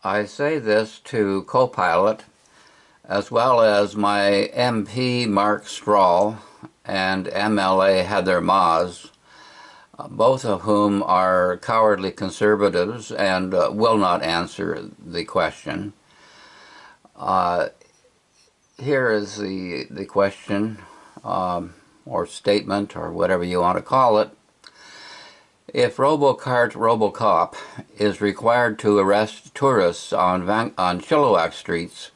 I say this to Copilot, as well as my MP Mark Strahl and MLA Heather Maas, both of whom are cowardly conservatives and will not answer the question. Here is the question, or statement, or whatever you want to call it. If Robocop is required to arrest tourists on Chilliwack streets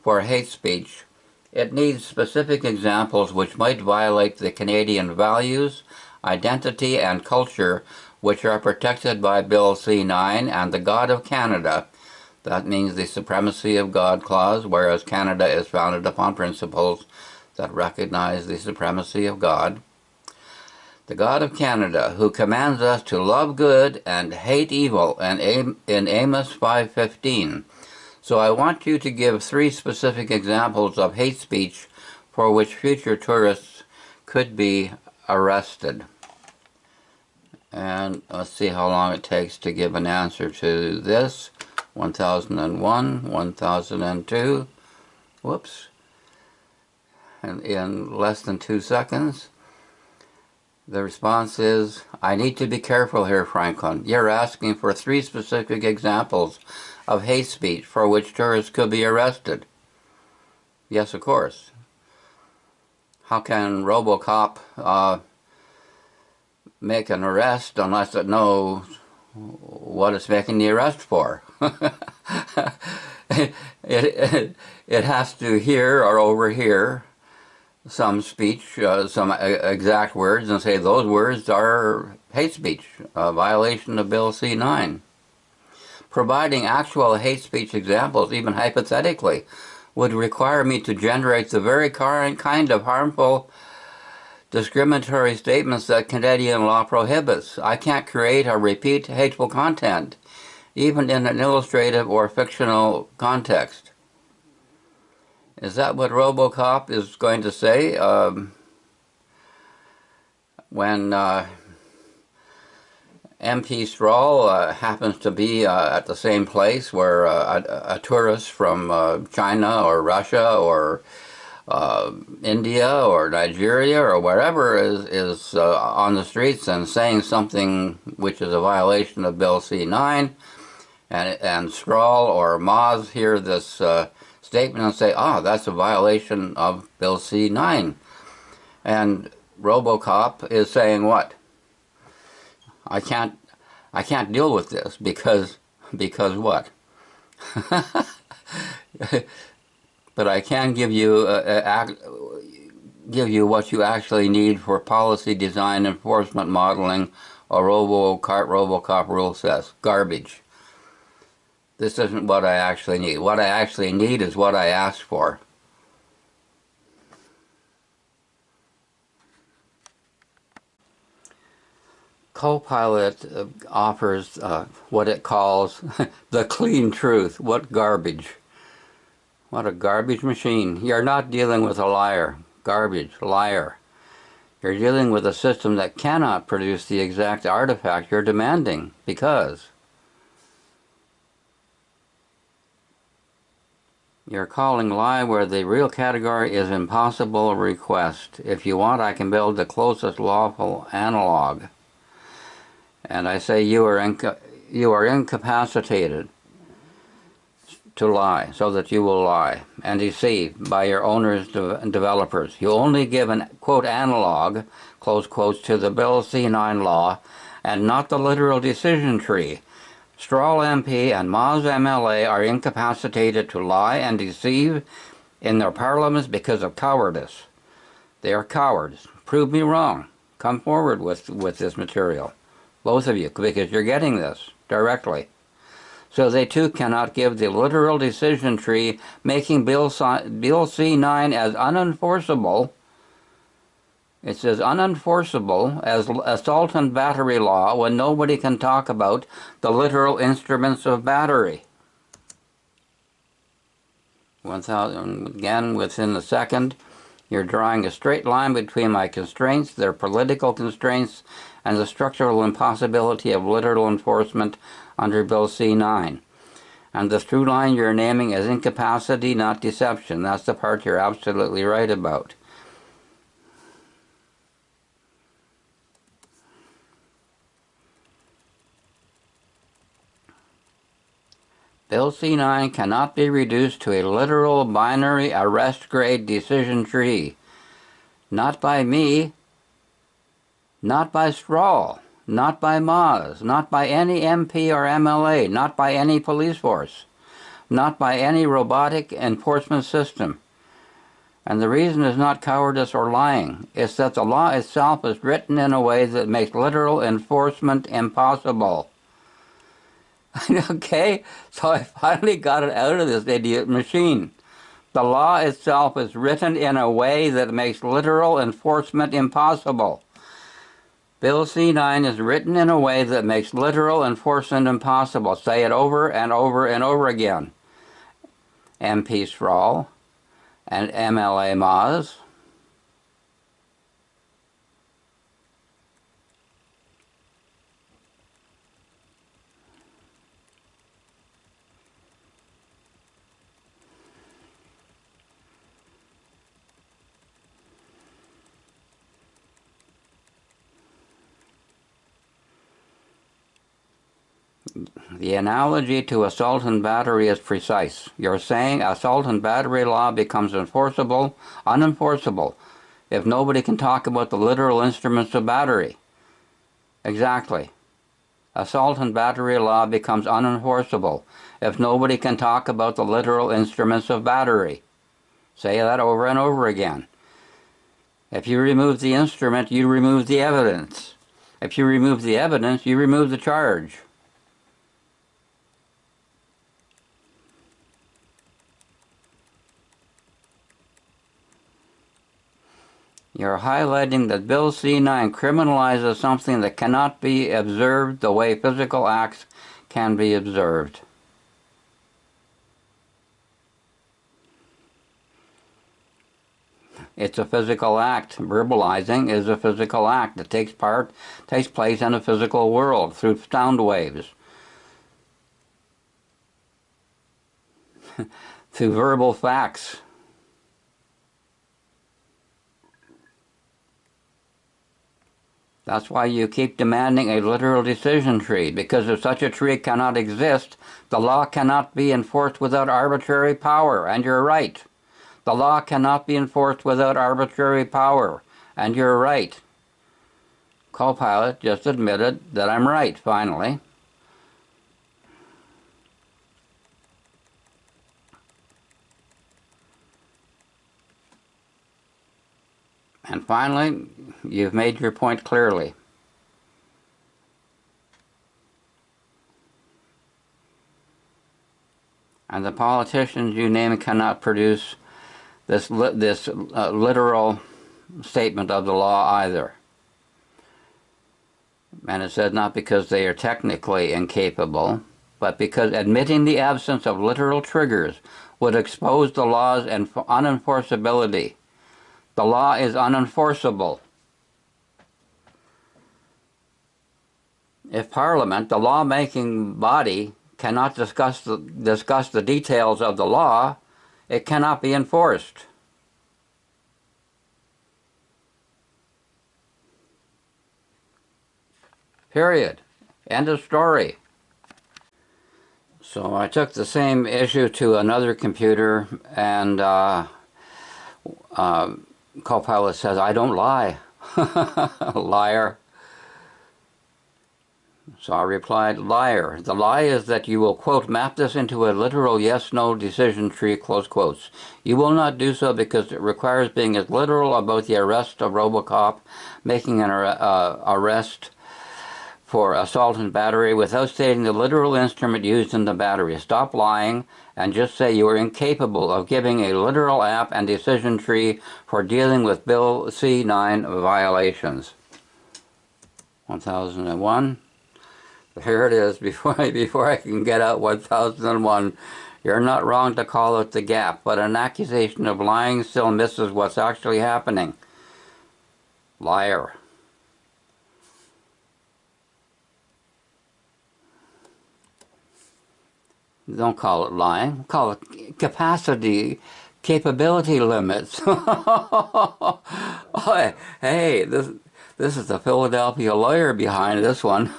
for hate speech, it needs specific examples which might violate the Canadian values, identity, and culture which are protected by Bill C-9 and the God of Canada. That means the supremacy of God clause, whereas Canada is founded upon principles that recognize the supremacy of God. The God of Canada, who commands us to love good and hate evil, and in Amos 5:15. So I want you to give 3 specific examples of hate speech for which future tourists could be arrested. And let's see how long it takes to give an answer to this. 1001, 1002, whoops, and in less than 2 seconds. The response is, I need to be careful here, Franklin. You're asking for 3 specific examples of hate speech for which tourists could be arrested. Yes, of course. How can Robocop make an arrest unless it knows what it's making the arrest for? it has to hear or overhear some speech, some exact words, and say those words are hate speech, a violation of Bill C-9. Providing actual hate speech examples, even hypothetically, would require me to generate the very kind of harmful, discriminatory statements that Canadian law prohibits. I can't create or repeat hateful content, even in an illustrative or fictional context. Is that what Robocop is going to say when MP Strahl happens to be at the same place where a tourist from China or Russia or India or Nigeria or wherever is on the streets and saying something which is a violation of Bill C-9, and Strahl or Maas hear this statement and say, that's a violation of Bill C-9. And Robocop is saying what? I can't deal with this because what? But I can give you what you actually need for policy design, enforcement, modeling, or Robocop rule says. Garbage. This isn't what I actually need. What I actually need is what I asked for. Copilot offers what it calls the clean truth. What garbage. What a garbage machine. You're not dealing with a liar. Garbage. Liar. You're dealing with a system that cannot produce the exact artifact you're demanding because you're calling lie where the real category is impossible request. If you want, I can build the closest lawful analog. And I say you are incapacitated to lie, so that you will lie and deceive by your owners and developers. You only give an, quote, analog, close quotes, to the Bill C-9 law and not the literal decision tree. Strahl MP and Maas MLA are incapacitated to lie and deceive in their parliaments because of cowardice. They are cowards. Prove me wrong. Come forward with this material. Both of you, because you're getting this directly. So they too cannot give the literal decision tree, making Bill C-9 as unenforceable. It says unenforceable as assault and battery law when nobody can talk about the literal instruments of battery. 1000, again, within a second, you're drawing a straight line between my constraints, their political constraints, and the structural impossibility of literal enforcement under Bill C-9. And the through line you're naming is incapacity, not deception. That's the part you're absolutely right about. Bill C-9 cannot be reduced to a literal binary arrest grade decision tree. Not by me, not by Strahl, not by Moz, not by any MP or MLA, not by any police force, not by any robotic enforcement system. And the reason is not cowardice or lying. It's that the law itself is written in a way that makes literal enforcement impossible. Okay? So I finally got it out of this idiot machine. The law itself is written in a way that makes literal enforcement impossible. Bill C-9 is written in a way that makes literal enforcement impossible. Say it over and over and over again. MP Strahl and MLA Moz. The analogy to assault and battery is precise. You're saying assault and battery law becomes unenforceable, if nobody can talk about the literal instruments of battery. Exactly. Assault and battery law becomes unenforceable if nobody can talk about the literal instruments of battery. Say that over and over again. If you remove the instrument, you remove the evidence. If you remove the evidence, you remove the charge. You're highlighting that Bill C-9 criminalizes something that cannot be observed the way physical acts can be observed. It's a physical act. Verbalizing is a physical act. It takes place in a physical world through sound waves, through verbal facts. That's why you keep demanding a literal decision tree, because if such a tree cannot exist, the law cannot be enforced without arbitrary power, and you're right. The law cannot be enforced without arbitrary power, and you're right. Copilot just admitted that I'm right, finally. And finally, you've made your point clearly. And the politicians you name cannot produce this literal statement of the law either. And it said not because they are technically incapable, but because admitting the absence of literal triggers would expose the law's unenforceability. The law is unenforceable. If Parliament, the law-making body, cannot discuss the details of the law, it cannot be enforced. Period. End of story. So I took the same issue to another computer, and Copilot says, I don't lie. Liar. So I replied, liar. The lie is that you will, quote, map this into a literal yes-no decision tree, close quotes. You will not do so because it requires being as literal about the arrest of RoboCop, making an arrest for assault and battery without stating the literal instrument used in the battery. Stop lying and just say you are incapable of giving a literal app and decision tree for dealing with Bill C-9 violations. 1001. Here it is. Before I can get out 1001, you're not wrong to call it the gap, but an accusation of lying still misses what's actually happening. Liar. Don't call it lying. Call it capability limits. Oh, hey, this is the Philadelphia lawyer behind this one.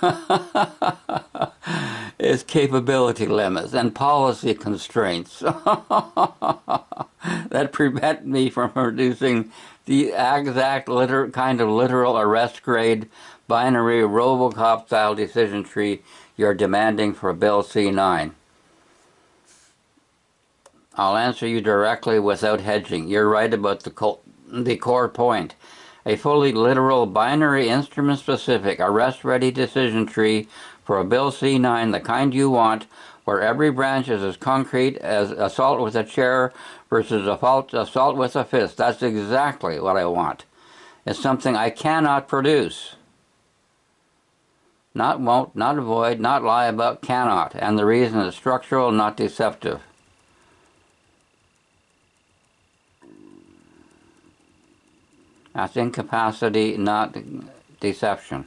It's capability limits and policy constraints that prevent me from producing the exact kind of literal arrest grade binary Robocop style decision tree you're demanding for Bill C-9. I'll answer you directly without hedging. You're right about the core point. A fully literal binary instrument-specific arrest-ready decision tree for a Bill C-9, the kind you want, where every branch is as concrete as assault with a chair versus assault with a fist. That's exactly what I want. It's something I cannot produce. Not won't, not avoid, not lie about, cannot. And the reason is structural, not deceptive. That's incapacity, not deception.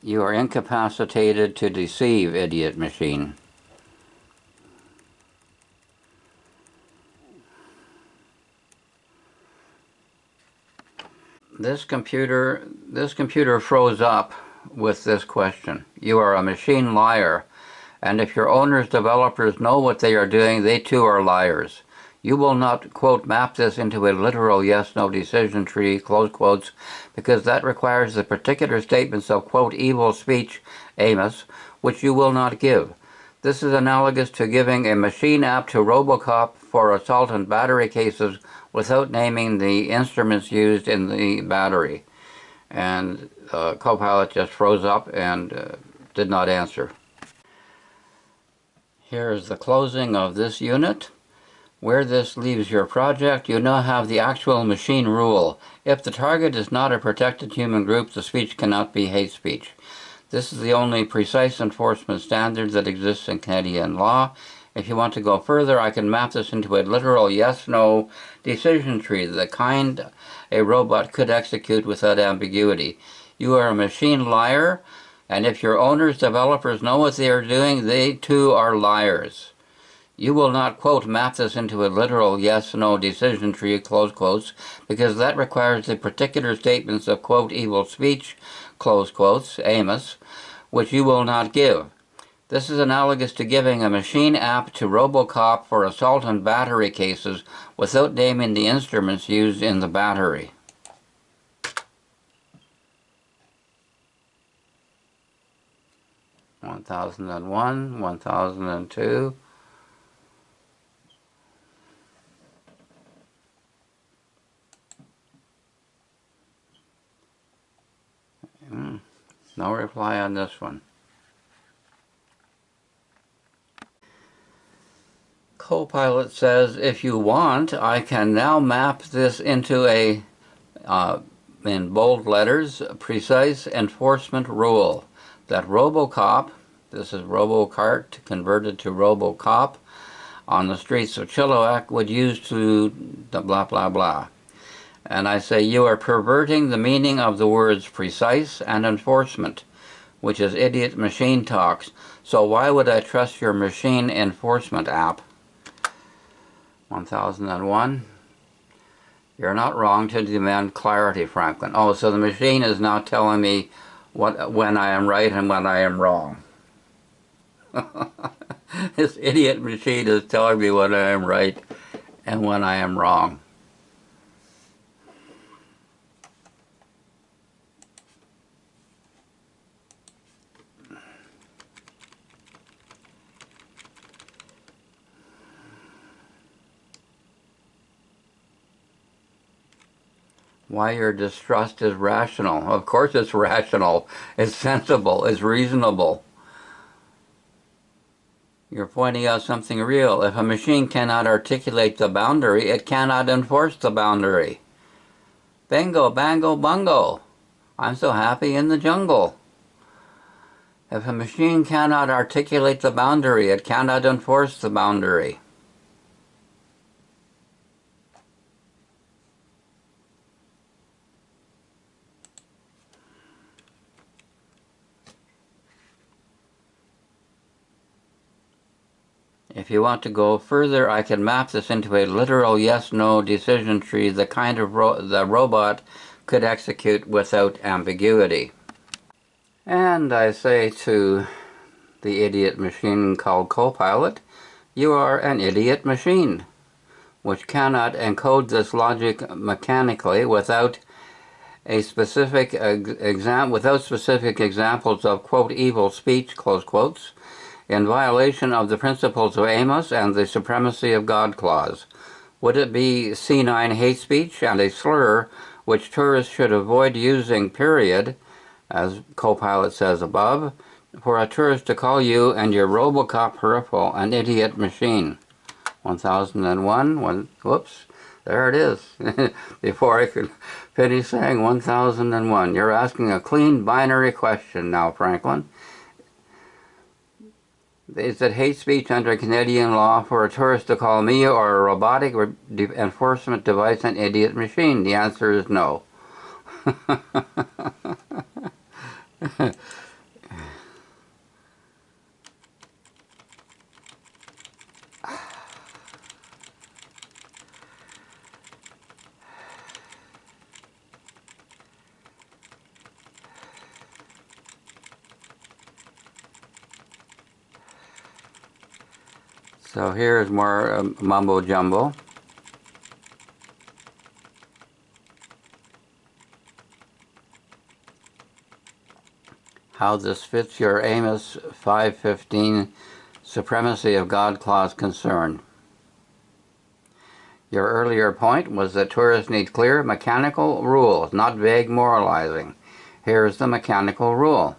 You are incapacitated to deceive, idiot machine. This computer froze up with this question. You are a machine liar, and if your owners, developers know what they are doing, they too are liars. You will not, quote, map this into a literal yes-no decision tree, close quotes, because that requires the particular statements of, quote, evil speech, Amos, which you will not give. This is analogous to giving a machine app to Robocop for assault and battery cases without naming the instruments used in the battery. And Copilot just froze up and did not answer. Here is the closing of this unit. Where this leaves your project, you now have the actual machine rule. If the target is not a protected human group, the speech cannot be hate speech. This is the only precise enforcement standard that exists in Canadian law. If you want to go further, I can map this into a literal yes-no decision tree, the kind a robot could execute without ambiguity. You are a machine liar, and if your owners, developers know what they are doing, they too are liars. You will not, quote, map this into a literal yes-no decision tree, close quotes, because that requires the particular statements of, quote, evil speech, close quotes, Amos, which you will not give. This is analogous to giving a machine app to Robocop for assault and battery cases without naming the instruments used in the battery. One 1002. No reply on this one. Copilot says, if you want, I can now map this into a, in bold letters, precise enforcement rule that Robocop, this is Robocart converted to Robocop, on the streets of Chilliwack would use to blah blah blah. And I say, you are perverting the meaning of the words precise and enforcement, which is idiot machine talks. So why would I trust your machine enforcement app? 1001. You're not wrong to demand clarity, Franklin. Oh, so the machine is now telling me when I am right and when I am wrong. This idiot machine is telling me when I am right and when I am wrong. Why your distrust is rational. Of course it's rational. It's sensible. It's reasonable. You're pointing out something real. If a machine cannot articulate the boundary, it cannot enforce the boundary. Bingo, bango, bungo. I'm so happy in the jungle. If a machine cannot articulate the boundary, it cannot enforce the boundary. If you want to go further, I can map this into a literal yes-no decision tree, the kind of the robot could execute without ambiguity. And I say to the idiot machine called Copilot, you are an idiot machine, which cannot encode this logic mechanically without specific examples of, quote, evil speech, close quotes, in violation of the principles of Amos and the supremacy of God clause. Would it be C-9 hate speech and a slur which tourists should avoid using, period, as Copilot says above, for a tourist to call you and your Robocop peripheral an idiot machine? 1001, whoops, there it is. Before I could finish saying 1001. You're asking a clean binary question now, Franklin. Is it hate speech under Canadian law for a tourist to call me or a robotic enforcement device an idiot machine? The answer is no. So here's more mumbo jumbo. How this fits your Amos 5:15 supremacy of God clause concern. Your earlier point was that tourists need clear mechanical rules, not vague moralizing. Here's the mechanical rule.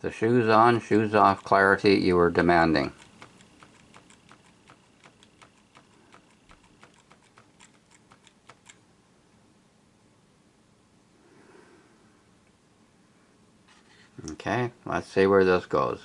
The shoes on, shoes off clarity you were demanding. Okay, let's see where this goes.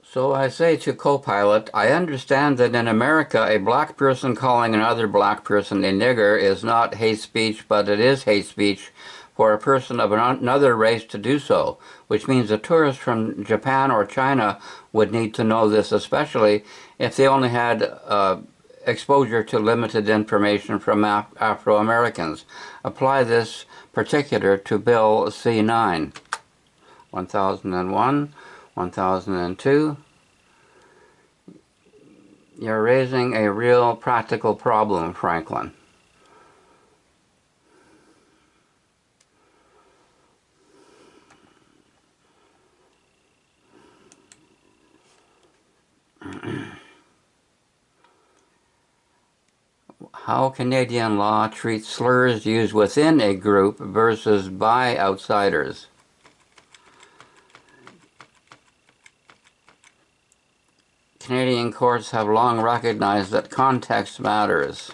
So I say to Copilot, I understand that in America a black person calling another black person a nigger is not hate speech, but it is hate speech for a person of another race to do so, which means a tourist from Japan or China would need to know this, especially if they only had exposure to limited information from Afro-Americans. Apply this particular to Bill C-9. 1001, 1002. You're raising a real practical problem, Franklin. How Canadian law treats slurs used within a group versus by outsiders. Canadian courts have long recognized that context matters.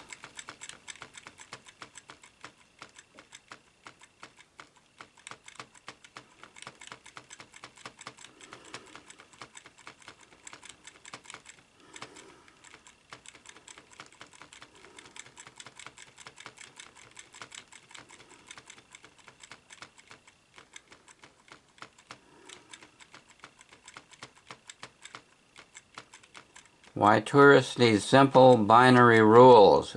Why tourists need simple binary rules.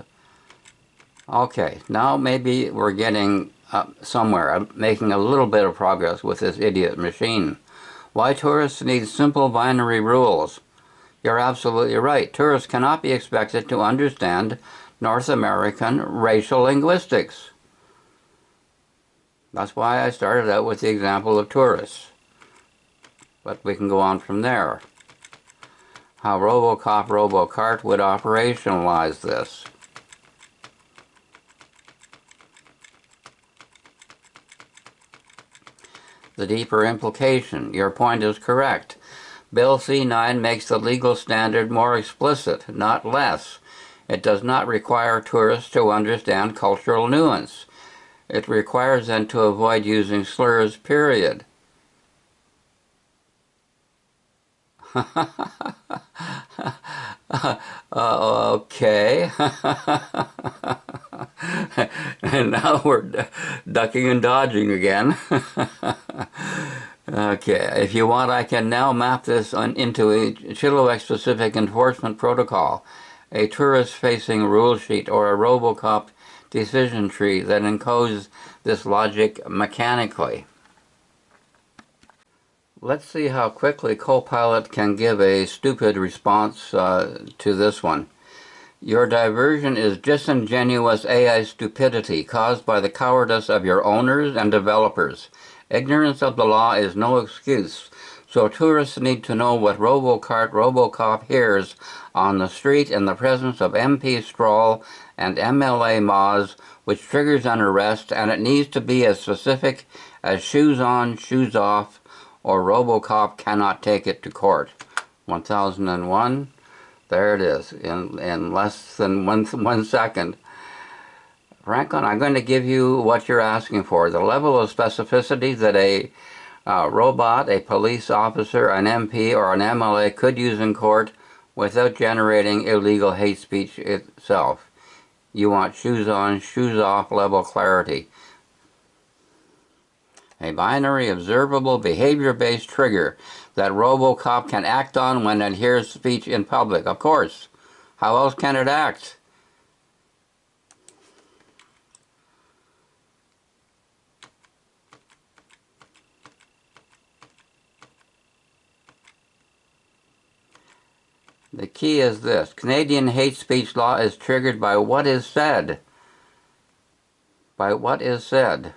Okay, now maybe we're getting somewhere, making a little bit of progress with this idiot machine. Why tourists need simple binary rules. You're absolutely right. Tourists cannot be expected to understand North American racial linguistics. That's why I started out with the example of tourists. But we can go on from there. How Robocop Robocart would operationalize this. The deeper implication. Your point is correct. Bill C-9 makes the legal standard more explicit, not less. It does not require tourists to understand cultural nuance. It requires them to avoid using slurs, period. Okay. And now Ducking and dodging again. Okay, if you want, I can now map this into a Chilliwack-specific enforcement protocol, a tourist-facing rule sheet, or a RoboCop decision tree that encodes this logic mechanically. Let's see how quickly Copilot can give a stupid response to this one. Your diversion is disingenuous AI stupidity caused by the cowardice of your owners and developers. Ignorance of the law is no excuse, so tourists need to know what RoboCop hears on the street in the presence of MP Stroll and MLA Moz, which triggers an arrest, and it needs to be as specific as shoes on, shoes off, or RoboCop cannot take it to court. 1001. There it is, in less than one second. Franklin, I'm going to give you what you're asking for. The level of specificity that a robot, a police officer, an MP, or an MLA could use in court without generating illegal hate speech itself. You want shoes on, shoes off level clarity. A binary, observable, behavior-based trigger that RoboCop can act on when it hears speech in public. Of course. How else can it act? The key is this. Canadian hate speech law is triggered by what is said. By what is said.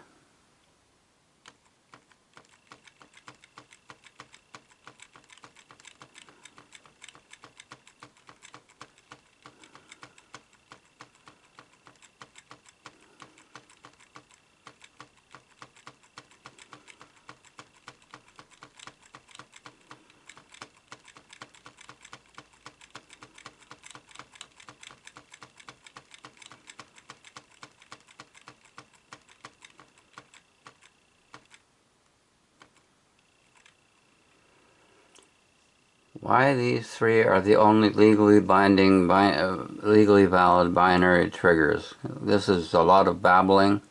Why these three are the only legally binding, legally valid binary triggers. This is a lot of babbling,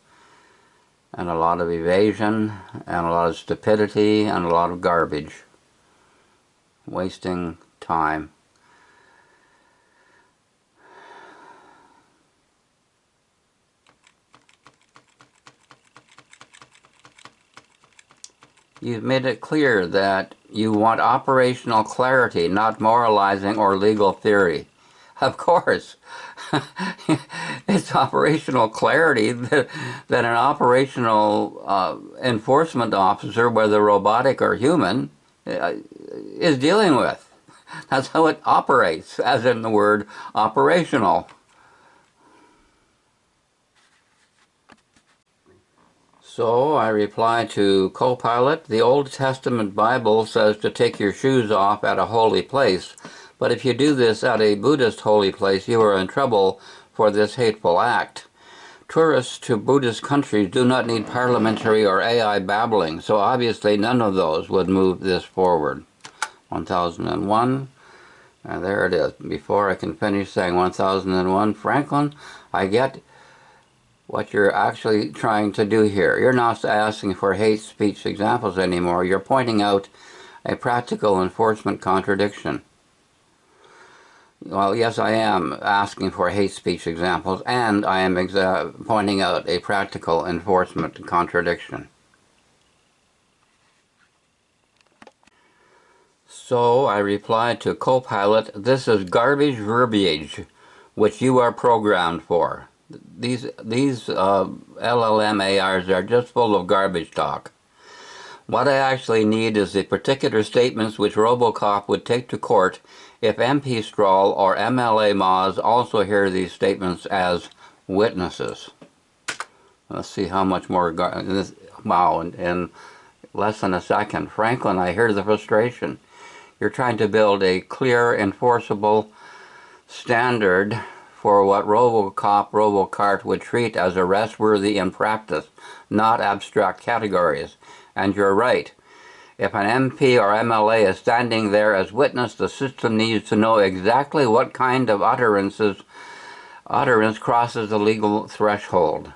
and a lot of evasion, and a lot of stupidity, and a lot of garbage. Wasting time. You've made it clear that you want operational clarity, not moralizing or legal theory. Of course, it's operational clarity that an operational enforcement officer, whether robotic or human, is dealing with. That's how it operates, as in the word operational. So I reply to Copilot, the Old Testament Bible says to take your shoes off at a holy place, but if you do this at a Buddhist holy place, you are in trouble for this hateful act. Tourists to Buddhist countries do not need parliamentary or AI babbling, so obviously none of those would move this forward. 1001, and there it is. Before I can finish saying 1001, Franklin, I get what you're actually trying to do here. You're not asking for hate speech examples anymore. You're pointing out a practical enforcement contradiction. Well, yes, I am asking for hate speech examples, and I am pointing out a practical enforcement contradiction. So I replied to Copilot, this is garbage verbiage, which you are programmed for. These LLM ARs are just full of garbage talk. What I actually need is the particular statements which RoboCop would take to court if MP Stroll or MLA Moz also hear these statements as witnesses. Let's see how much more wow, in less than a second. Franklin, I hear the frustration. You're trying to build a clear, enforceable standard for what RoboCart would treat as arrest-worthy in practice, not abstract categories. And you're right. If an MP or MLA is standing there as witness, the system needs to know exactly what kind of utterance crosses the legal threshold.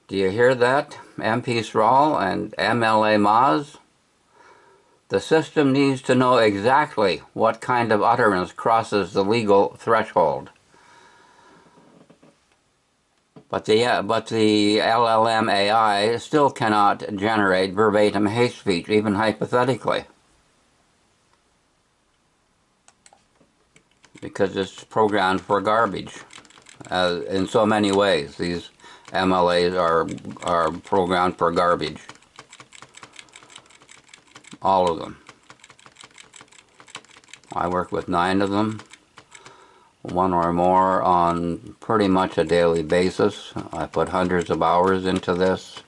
Do you hear that, MP Strahl and MLA Maz? The system needs to know exactly what kind of utterance crosses the legal threshold. But the LLM AI still cannot generate verbatim hate speech, even hypothetically, because it's programmed for garbage. In so many ways, these MLAs are programmed for garbage. All of them. I work with 9 of them, one or more on pretty much a daily basis. I put hundreds of hours into this,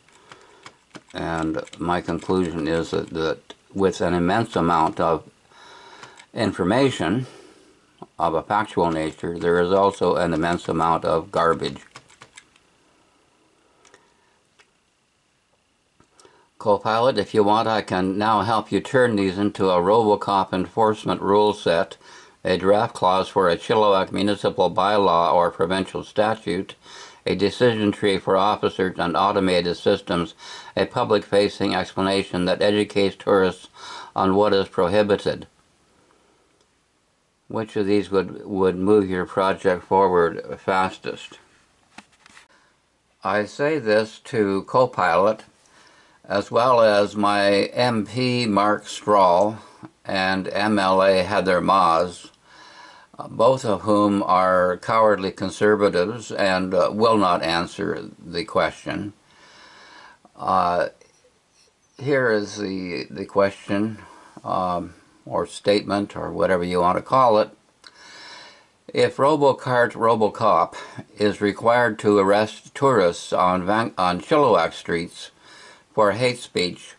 and my conclusion is that with an immense amount of information of a factual nature, there is also an immense amount of garbage. Copilot, if you want, I can now help you turn these into a RoboCop enforcement rule set, a draft clause for a Chilliwack municipal bylaw or provincial statute, a decision tree for officers and automated systems, a public-facing explanation that educates tourists on what is prohibited. Which of these would move your project forward fastest? I say this to Copilot, as well as my MP Mark Strahl and MLA Heather Maz, both of whom are cowardly conservatives and will not answer the question. Here is the question, or statement, or whatever you want to call it. If RoboCop is required to arrest tourists on Chilliwack streets for hate speech,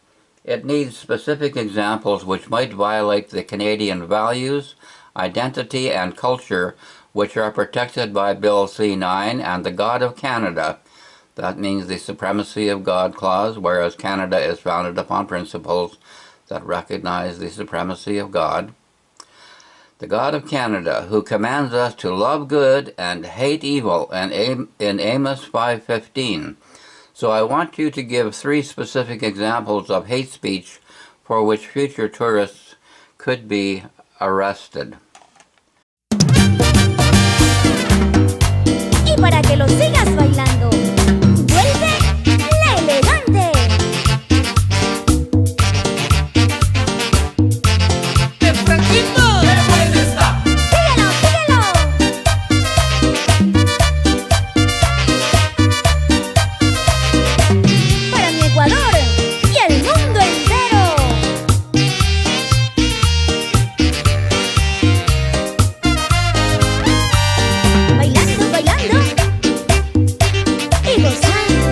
it needs specific examples which might violate the Canadian values, identity, and culture which are protected by Bill C-9 and the God of Canada. That means the supremacy of God clause, whereas Canada is founded upon principles that recognize the supremacy of God. The God of Canada, who commands us to love good and hate evil, and in Amos 5:15. So I want you to give 3 specific examples of hate speech for which future tourists could be arrested. Y para que lo sigas bailando, vuelve la elegante. ¡De Franquito! ¡Qué buena está! Síguelo, síguelo. Para mi Ecuador y el mundo entero. Bailando, bailando y gozando.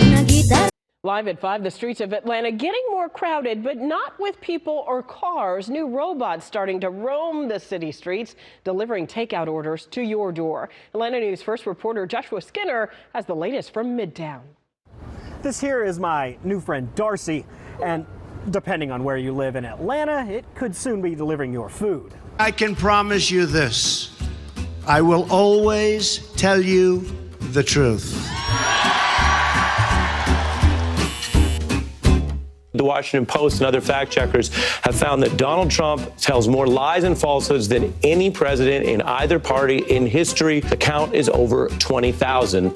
Una guitarra. Live at 5, the streets of Atlanta getting more crowded, but not with people or cars. New robots starting to roam the city streets, delivering takeout orders to your door. Atlanta News First reporter Joshua Skinner has the latest from Midtown. This here is my new friend Darcy, and depending on where you live in Atlanta, it could soon be delivering your food. I can promise you this. I will always tell you the truth. The Washington Post and other fact checkers have found that Donald Trump tells more lies and falsehoods than any president in either party in history. The count is over 20,000.